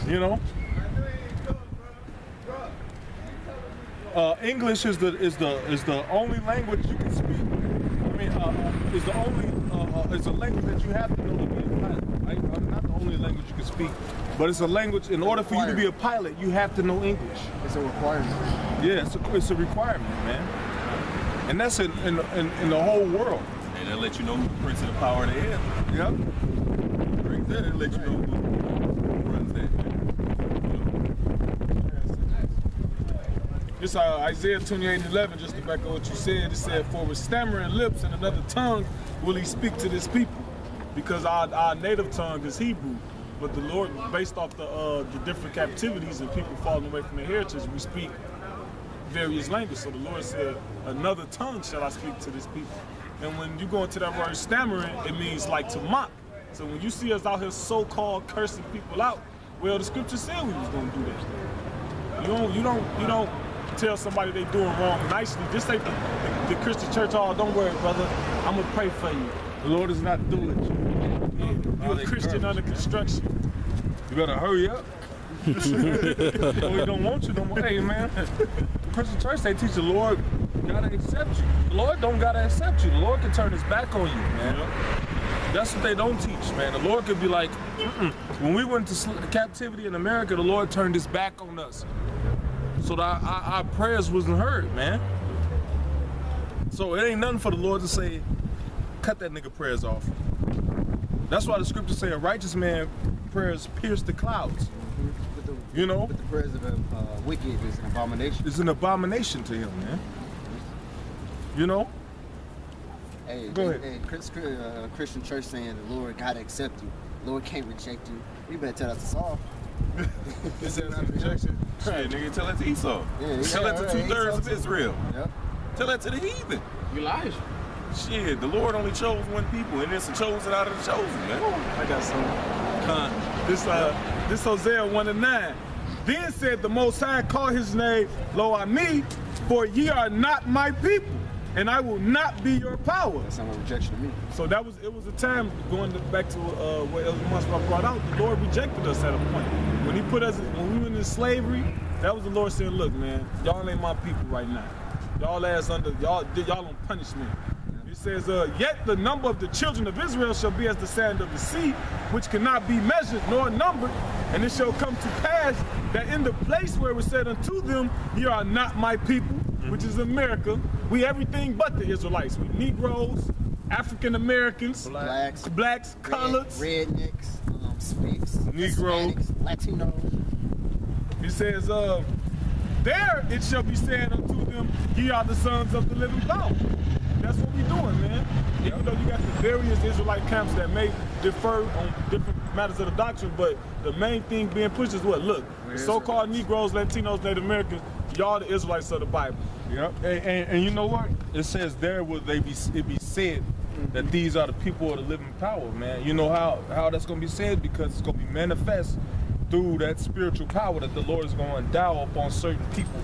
You know. English is the only language you can speak. I mean, it's a language that you have to know to be a pilot. Right? Not the only language you can speak, but it's a language. In order for you to be a pilot, you have to know English. It's a requirement. Yeah, it's a requirement, man. And that's in the whole world. And they'll let you know who the prince of the power of the air. Yep. Right there, they'll let you know who runs that. This Isaiah 28:11, just to back up what you said, it said, "For with stammering lips and another tongue will he speak to this people." Because our native tongue is Hebrew, but the Lord, based off the different captivities and people falling away from their heritage, we speak various languages. So the Lord said, "Another tongue shall I speak to this people." And when you go into that word stammering, it means like to mock. So when you see us out here so-called cursing people out, well, the scripture said we was gonna do that. You don't tell somebody they doing wrong nicely. Just say the Christian church, "Oh, don't worry, brother, I'm gonna pray for you. The Lord is not through with you. You're a Christian under construction. You better hurry up. We don't want you no more. Hey, man, the Christian church, they teach the Lord gotta accept you. The Lord don't gotta accept you. The Lord can turn his back on you, man. That's what they don't teach, man. The Lord could be like, when we went to captivity in America, the Lord turned his back on us. So that our prayers wasn't heard, man. So it ain't nothing for the Lord to say, cut that nigga prayers off. That's why the scriptures say a righteous man prayers pierce the clouds. You know? But the prayers of a wicked is an abomination. It's an abomination to him, man. You know? Hey, go ahead. Hey, Christian church saying the Lord gotta accept you. The Lord can't reject you. You better tell that to Saul. It said not rejection. Shit, nigga, tell that to Esau. Yeah, tell that to right, 2/3 of Israel. Yep. Tell that to the heathen. Elijah. Shit, the Lord only chose one people, and it's a chosen out of the chosen, man. I got some. This Hosea 1:9. Then said the Most High, call his name Lo Ami, for ye are not my people, and I will not be your power. That's not a rejection to me. So it was a time going back to what Elder Muslim brought out. The Lord rejected us at a point when when we went into slavery. That was the Lord saying, "Look, man, y'all ain't my people right now. Y'all on punishment." It says, "Yet the number of the children of Israel shall be as the sand of the sea, which cannot be measured nor numbered. And it shall come to pass that in the place where it was said unto them, ye are not my people," which is America, we everything but the Israelites. We Negroes, African Americans, blacks, coloreds, rednecks, Spicks, Negroes, Latinos. It says, there it shall be said unto them, ye are the sons of the living God. That's what we doing, man. Even though you got the various Israelite camps that may differ on different matters of the doctrine, but the main thing being pushed is what? Look, the so-called Negroes, Latinos, Native Americans, y'all the Israelites of the Bible. Yep. And you know what? It says there would it be said that these are the people of the living power, man. You know how that's gonna be said? Because it's gonna be manifest through that spiritual power that the Lord is gonna endow upon certain people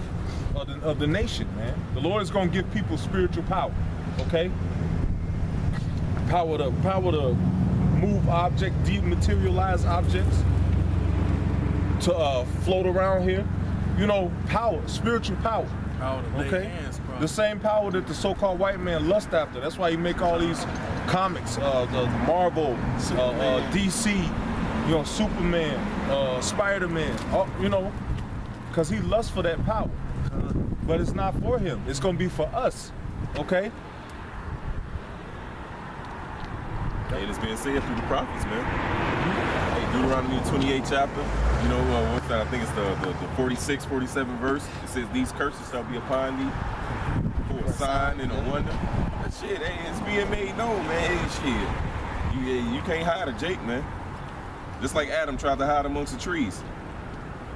of the nation, man. The Lord is gonna give people spiritual power, okay? Power to move objects, dematerialize objects, to float around here. You know, power, spiritual power. Power to lay hands, bro. The same power that the so-called white man lust after. That's why he make all these comics, the Marvel, DC, you know, Superman, Spider-Man, you know, because he lusts for that power. But it's not for him. It's going to be for us, okay? Hey, it's being said through the prophets, man. Hey, Deuteronomy 28 chapter, you know, what's that? I think it's the 46, 47 verse. It says, these curses shall be upon thee for a sign and a wonder. But shit, hey, it's being made known, man. Hey, shit. You can't hide a Jake, man. Just like Adam tried to hide amongst the trees.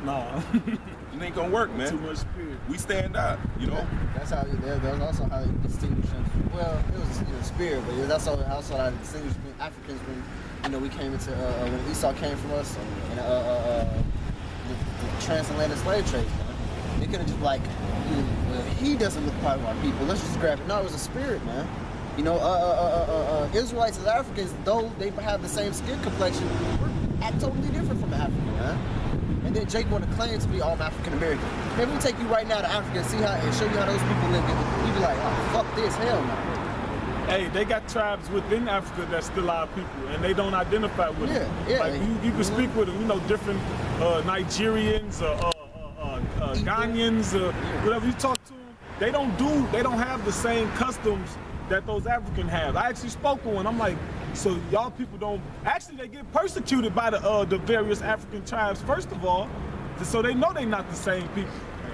Nah. It ain't gonna work, man. Too much spirit. We stand out, you know. That's how. That's also how they distinguish them. Well, it was spirit, but that's also how they distinguish Africans when we came into when Esau came from us and the transatlantic slave trade. Man. They could have just like, well, he doesn't look part of our people. Let's just grab it. No, it was a spirit, man. You know, Israelites and Africans, though they have the same skin complexion, act totally different from an African, man. And then Jake want to claim to be all African American. Man, we take you right now to Africa and see how and show you how those people live. You be like, oh, fuck this, hell no. Hey, they got tribes within Africa that's still our people, and they don't identify with them. Yeah, like you can speak with them, you know, different Nigerians, Ghanaians, whatever you talk to them. They don't have the same customs that those Africans have. I actually spoke with one. I'm like, so y'all people don't. Actually, they get persecuted by the various African tribes. First of all, so they know they're not the same people.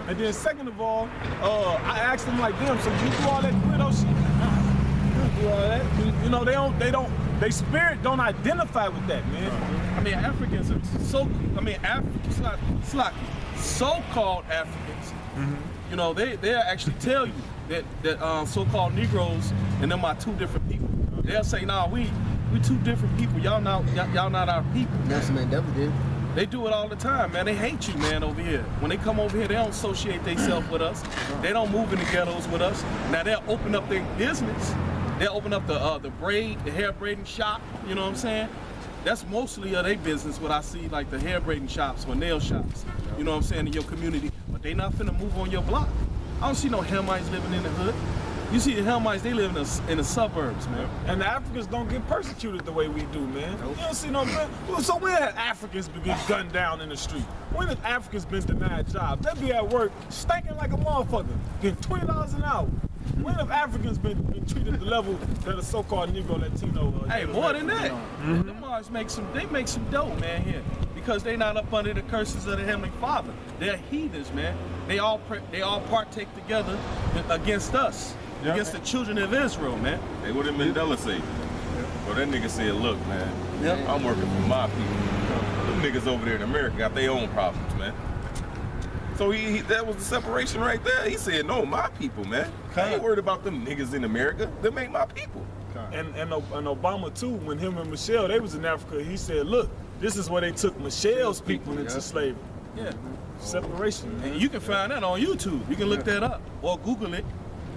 And then second of all, I asked them like, damn, so you do all that weirdo shit? Do all that? You know, they spirit don't identify with that, man. I mean, Africans are so-called Africans, you know, they'll actually tell you that so-called Negroes and them are two different people. They'll say, nah, we two different people. Y'all not our people. Nelson Mandela did. They do it all the time, man. They hate you, man, over here. When they come over here, they don't associate themselves with us. They don't move in the ghettos with us. Now they'll open up their business. They'll open up the hair braiding shop. You know what I'm saying? That's mostly their business. What I see, like the hair braiding shops or nail shops. You know what I'm saying, in your community. But they not finna move on your block. I don't see no Hamites living in the hood. You see the Hamites, they live in the suburbs, man. And the Africans don't get persecuted the way we do, man. You don't see no man. So when have Africans been gunned down in the street? When have Africans been denied jobs? They be at work stinking like a motherfucker, getting $20 an hour. When have Africans been treated the level that a so-called Negro, Latino? Hey, more than that. The Mars make some dough, man, here. Because they not up under the curses of the Heavenly Father. They're heathens, man. They all partake together against us. Yep. Against the children of Israel, man. Hey, what did Mandela say? Well, that nigga said, look, man, I'm working for my people. Them niggas over there in America got their own problems, man. So that was the separation right there. He said, no, my people, man. I ain't worried about them niggas in America. Them ain't my people. And Obama, too, when him and Michelle, they was in Africa, he said, look, this is where they took Michelle's people into slavery. Yeah. Separation, man. And you can find that on YouTube. You can look that up or Google it.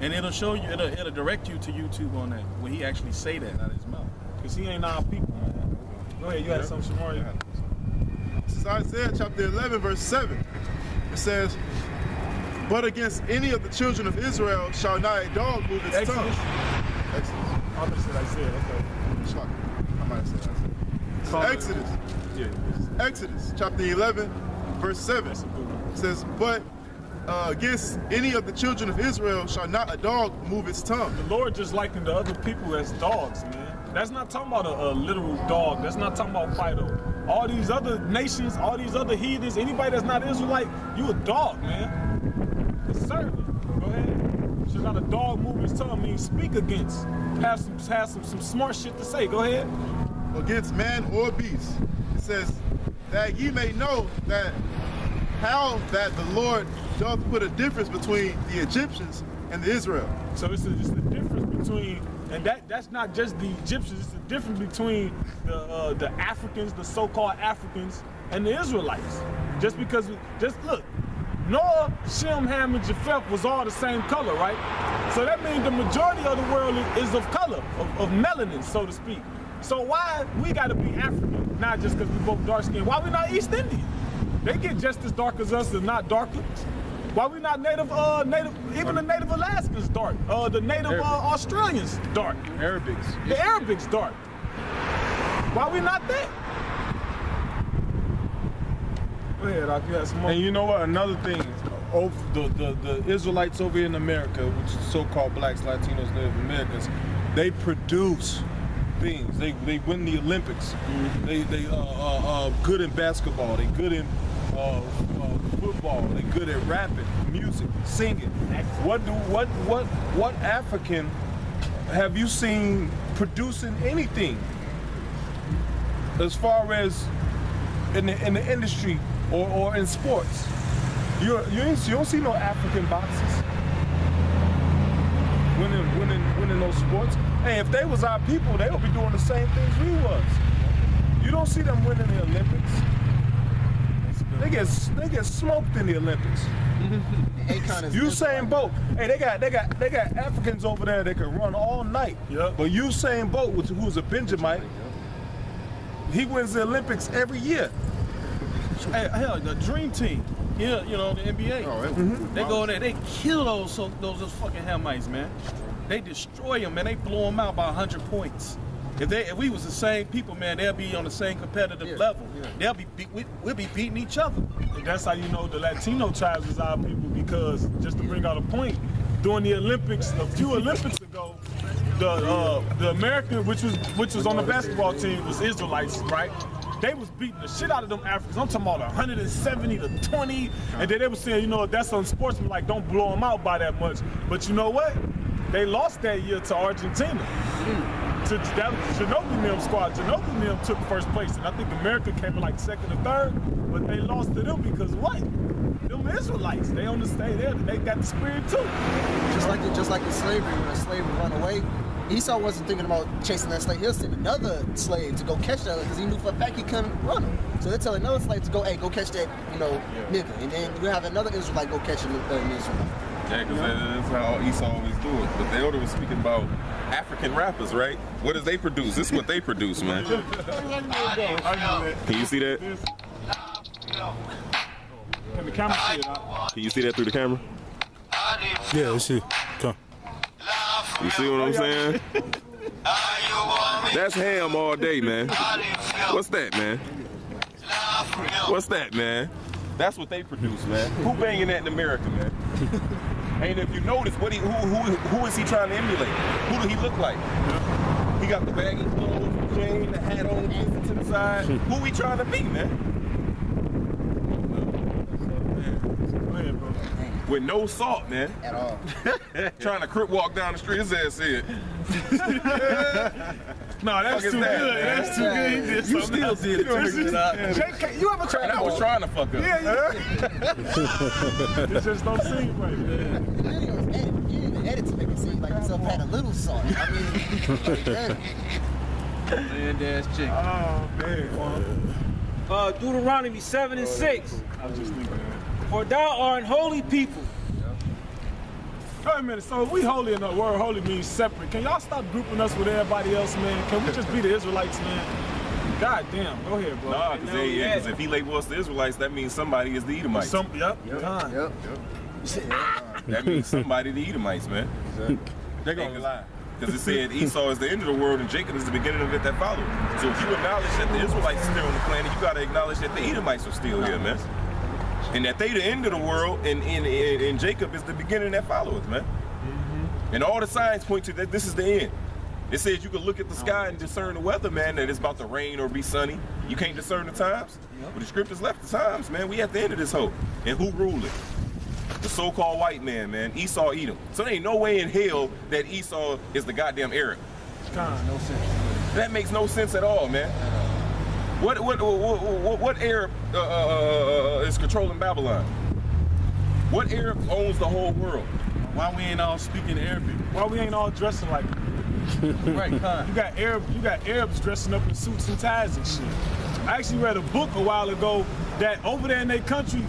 And it'll show you, it'll direct you to YouTube on that, where he actually say that out of his mouth. Because he ain't our people, man. Go ahead, you had something, Shamari? This is Isaiah chapter 11, verse 7. It says, but against any of the children of Israel shall not a dog move its tongue. Exodus. I thought you said Isaiah, okay. Shock. I might have said Isaiah. Exodus. Yeah. Exodus chapter 11, verse 7. It says, but against any of the children of Israel shall not a dog move its tongue. The Lord just likened the other people as dogs, man. That's not talking about a literal dog. That's not talking about Fido. All these other nations, all these other heathens, anybody that's not Israelite, you a dog, man. A servant. Go ahead. Should not a dog move his tongue means speak against. Have some smart shit to say. Go ahead. Against man or beast. It says that ye may know that how that the Lord doth put a difference between the Egyptians and the Israel. So it's the difference between, and that's not just the Egyptians, it's the difference between the Africans, the so-called Africans, and the Israelites. Just because, look, Noah, Shem, Ham, and Japheth was all the same color, right? So that means the majority of the world is of color, of melanin, so to speak. So why we gotta be African, not just because we both dark skinned? Why we not East Indian? They get just as dark as us and not darker. Why we not native, even the native Alaskans dark. The native Australians dark. Arabics. The Arabics dark. Why we not that? Go ahead, I'll get some more. And you know what? Another thing, the Israelites over here in America, which is so-called blacks, Latinos, Native Americans, they produce things. They win the Olympics. They good in basketball. They good in football. They good at rapping, music, singing. What African have you seen producing anything as far as in the industry or in sports? You don't see no African boxers winning those sports. Hey, if they was our people, they would be doing the same things we was. You don't see them winning the Olympics. They get smoked in the Olympics. Usain Bolt. Hey, they got Africans over there that can run all night. Yep. But Usain Bolt, who's a Benjamite, He wins the Olympics every year. Hey, hell, the Dream Team. Yeah, you know, the NBA. They go in there, they kill those fucking Hamites, man. They destroy them, man. They blow them out by 100 points. If we was the same people, man, they'll be on the same competitive level. They'll be we'll be beating each other. And that's how you know the Latino tribes is our people, because just to bring out a point, during the Olympics, a few Olympics ago, the American, which was on the basketball team, was Israelites, right? They was beating the shit out of them Africans. I'm talking about 170 to 20, and then they were saying, you know, that's unsportsmanlike, don't blow them out by that much. But you know what? They lost that year to Argentina. To that Ginobili and them squad. Ginobili and them took first place, and I think America came in like second or third, but they lost to them because what? Them Israelites, they on the stage there, they got the spirit too. Just like in slavery, when a slave would run away, Esau wasn't thinking about chasing that slave. He'll send another slave to go catch that because he knew for a fact he couldn't run him. So they'll tell another slave to go, hey, go catch that, you know, nigga, and then you have another Israelite go catch an Israelite. Yeah, because that's how Esau always do it. But the elder was speaking about African rappers, right? What does they produce? This is what they produce, man. Can you see that? Can the camera see it out? Can you see that through the camera? Yeah, let's see. Come. You see what I'm saying? That's ham all day, man. What's that, man? What's that, man? That's what they produce, man. Who banging that in America, man? And if you notice, who is he trying to emulate? Who do he look like? He got the baggy clothes, the chain, the hat on, to the side. Who we trying to be, man? Go ahead, bro. With no salt, man. At all. Trying to crip walk down the street, his ass said. No, that's too good. That's too good. He did You something still did it. JK, you ever tried I was trying to fuck up. Yeah. It just don't seem right, man. You didn't even edit to make it seem like yourself had a little salt. I mean, Land-ass chick. Oh, man. Deuteronomy 7 and 6. I was just thinking that. For thou art an holy people. Wait a minute, so if we holy and the word holy means separate, can y'all stop grouping us with everybody else, man? Can we just be the Israelites, man? God damn, go ahead, bro. Nah, because if he labels us the Israelites, that means somebody is the Edomites. Yep. That means somebody the Edomites, man. They're gonna lie. Because it said Esau is the end of the world and Jacob is the beginning of it that follows. So if you acknowledge that the Israelites are still on the planet, you got to acknowledge that the Edomites are still here, man. And that they the end of the world and Jacob is the beginning that follows, man. And all the signs point to that this is the end. It says you can look at the sky and discern the weather, man, that it's about to rain or be sunny. You can't discern the times. But the scriptures left the times, man. We at the end of this hope. And who ruled it? The so-called white man, Esau Edom. So there ain't no way in hell that Esau is the goddamn Arab. no sense. That makes no sense at all, man. What Arab is controlling Babylon? What Arab owns the whole world? Why we ain't all speaking Arabic? Why we ain't all dressing like them? Right, kind. You got Arabs dressing up in suits and ties and shit. I actually read a book a while ago that over there in their country,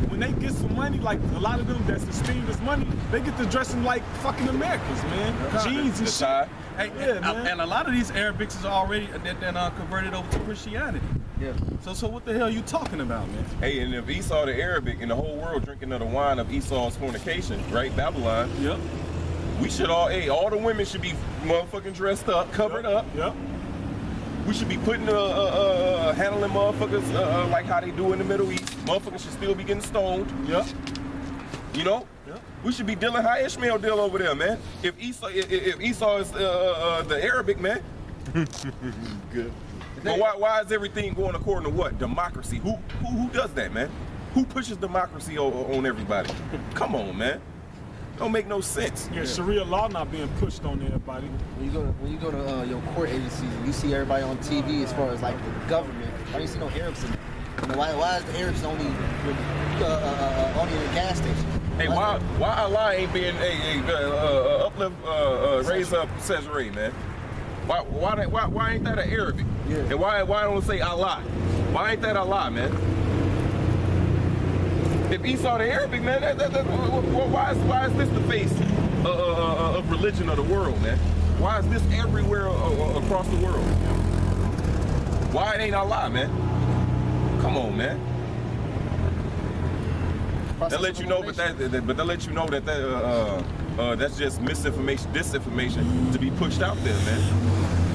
when they get some money, like a lot of them that's esteemed as money, they get to dressing like fucking Americans, man. Jeans and shit. Hey, Yeah, man. and a lot of these Arabics is already converted over to Christianity. Yeah. So what the hell are you talking about, man? Hey, and if Esau the Arabic and the whole world drinking of the wine of Esau's fornication, right, Babylon, Yep. we should all the women should be motherfucking dressed up, covered up. Yep. We should be putting, handling motherfuckers like how they do in the Middle East. Motherfuckers should still be getting stoned. Yep. You know? Yep. We should be dealing how Ishmael deal over there, man. If Esau is the Arabic, man. Good. But why is everything going according to what? Democracy. Who does that, man? Who pushes democracy on everybody? Come on, man. Don't make no sense. Yeah, Sharia law not being pushed on everybody. When you go to your court agencies and you see everybody on TV as far as like the government, why do you see no Arabs in there? You know, why is the Arabs only in the gas station? Hey, why Allah ain't being raise up Caesarea, man? Why ain't that an Arabic? Yeah. And why don't it say Allah? Why ain't that Allah, man? If Esau the Arabic, man, why is this the face of religion of the world, man? Why is this everywhere across the world? Why it ain't Allah, man? Come on, man. That let you know, but that let you know that that's just misinformation, disinformation to be pushed out there, man.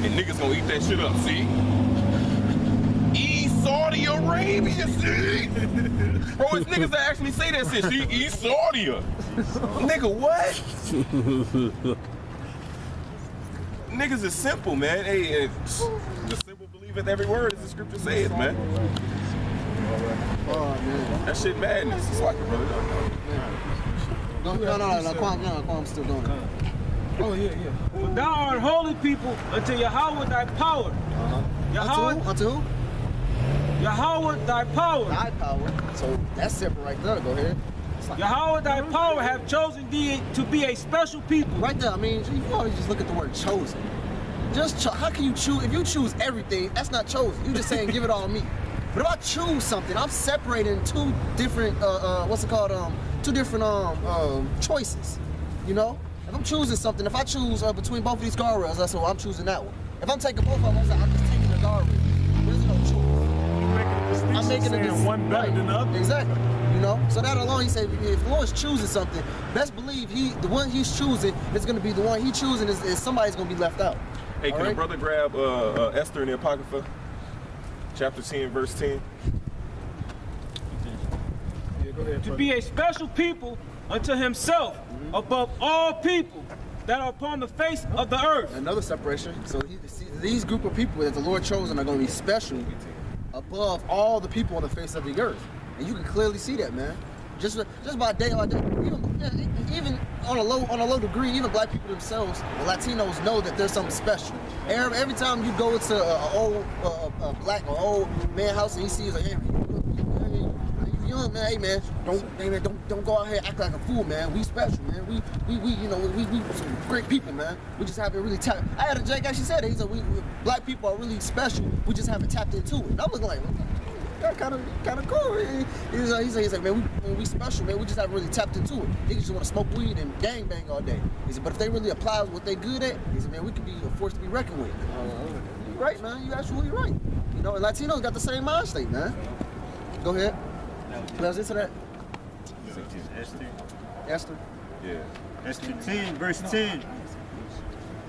And niggas gonna eat that shit up, see? Saudi Arabia, see? Bro, it's niggas that actually say that shit, see? East Saudi. Nigga, what? Niggas is simple, man. Hey, the simple believe in every word as the scripture says, man. Oh, man. That shit madness. It's like it, brother. No, Quam still going. Oh, yeah. For thou art holy people unto Yahweh thy power. Unto who? Yahweh thy power. Thy power. So that's separate right there. Go ahead. Yahweh thy power have chosen thee to be a special people. Right there. I mean, you always just look at the word chosen. How can you choose? If you choose everything, that's not chosen. You just saying give it all to me. But if I choose something, I'm separating two different two different choices. You know, if I'm choosing something, if I choose between both of these guardrails, that's what I'm choosing that one. If I'm taking both of them, I'm just taking the guardrail. There's no choice. I'm making a decision. One better than the other. Exactly. You know, so that alone, he said, if the Lord's choosing something, best believe the one he's choosing is going to be the one he choosing is somebody's going to be left out. Hey, can a brother grab Esther in the Apocrypha, chapter 10, verse 10? Yeah, go ahead. To be a special people unto himself above all people that are upon the face of the earth. Another separation. So these group of people that the Lord chosen are going to be special above all the people on the face of the earth. And you can clearly see that, man. Just by day by day. Even on a low degree, even black people themselves, the Latinos know that there's something special. Every time you go into an old black or old man house and he sees like, hey, you young man, hey man, don't go out here and act like a fool, man. We special, man. We some great people, man. We just haven't really tapped. I had a Jake actually said it. He said black people are really special. We just haven't tapped into it. And I was like, kind of cool. He's like, man, we special, man. We just haven't really tapped into it. Niggas just want to smoke weed and gang bang all day. He said, but if they really apply what they good at, he said, man, we could be a force to be reckoned with. You're right, man. You absolutely right. You know, and Latinos got the same mind state, man. Go ahead. What else into that? Esther. Yeah. Esther 10, verse 10.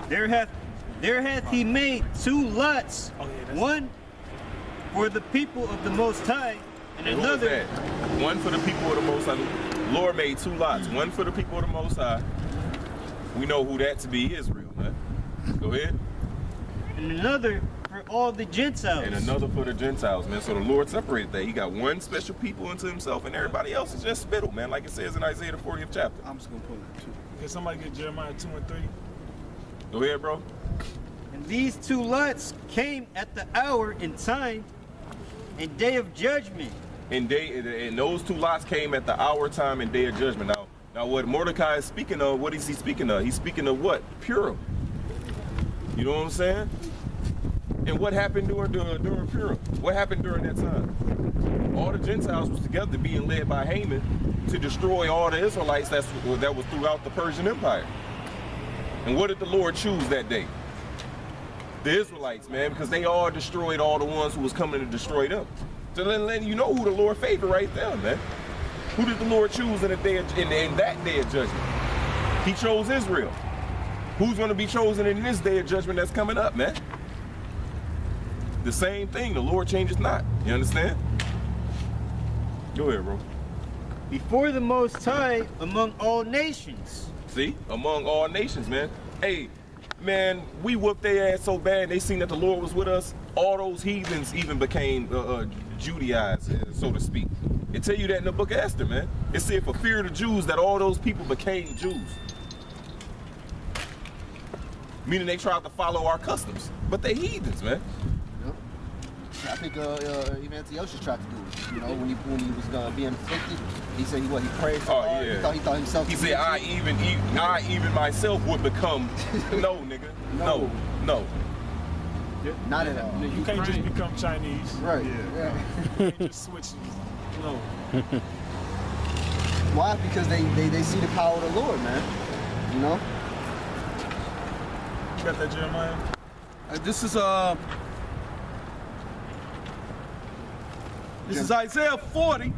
There hath he made two lots, one for the people of the Most High, and another. One for the people of the Most High. Lord made two lots. One for the people of the Most High. We know who that to be, Israel, man. Go ahead. And another for all the Gentiles. And another for the Gentiles, man. So the Lord separated that. He got one special people unto himself, and everybody else is just spittle, man, like it says in Isaiah the 40th chapter. I'm just going to pull it too. Can somebody get Jeremiah 2 and 3? Go ahead, bro. And these two lots came at the hour and time and day of judgment. And those two lots came at the hour, time, and day of judgment. Now what Mordecai is speaking of, what is he speaking of? He's speaking of what? Purim. You know what I'm saying? And what happened during Purim? What happened during that time? All the Gentiles was together being led by Haman to destroy all the Israelites that was throughout the Persian Empire. And what did the Lord choose that day? The Israelites, man, because they all destroyed all the ones who was coming to destroy them. So then you know who the Lord favored right there, man. Who did the Lord choose in that day of judgment? He chose Israel. Who's going to be chosen in this day of judgment that's coming up, man? The same thing. The Lord changes not. You understand? Go ahead, bro. Before the Most High among all nations. See? Among all nations, man. Hey, man, we whooped their ass so bad, they seen that the Lord was with us. All those heathens even became Judaized, so to speak. It tell you that in the book of Esther, man. It said for fear of the Jews that all those people became Jews. Meaning they tried to follow our customs. But they heathens, man. Yep. I think even Antiochus tried to do it. You know, when he was being afflicted, he said he prayed so hard. Yeah. He thought himself. He said, I even myself would become. No, nigga. No. Not at all. You can't just become Chinese. Right. Yeah. You can't just switch. No. Why? Because they see the power of the Lord, man. You know. You got that, Jeremiah? This is This is Isaiah 40.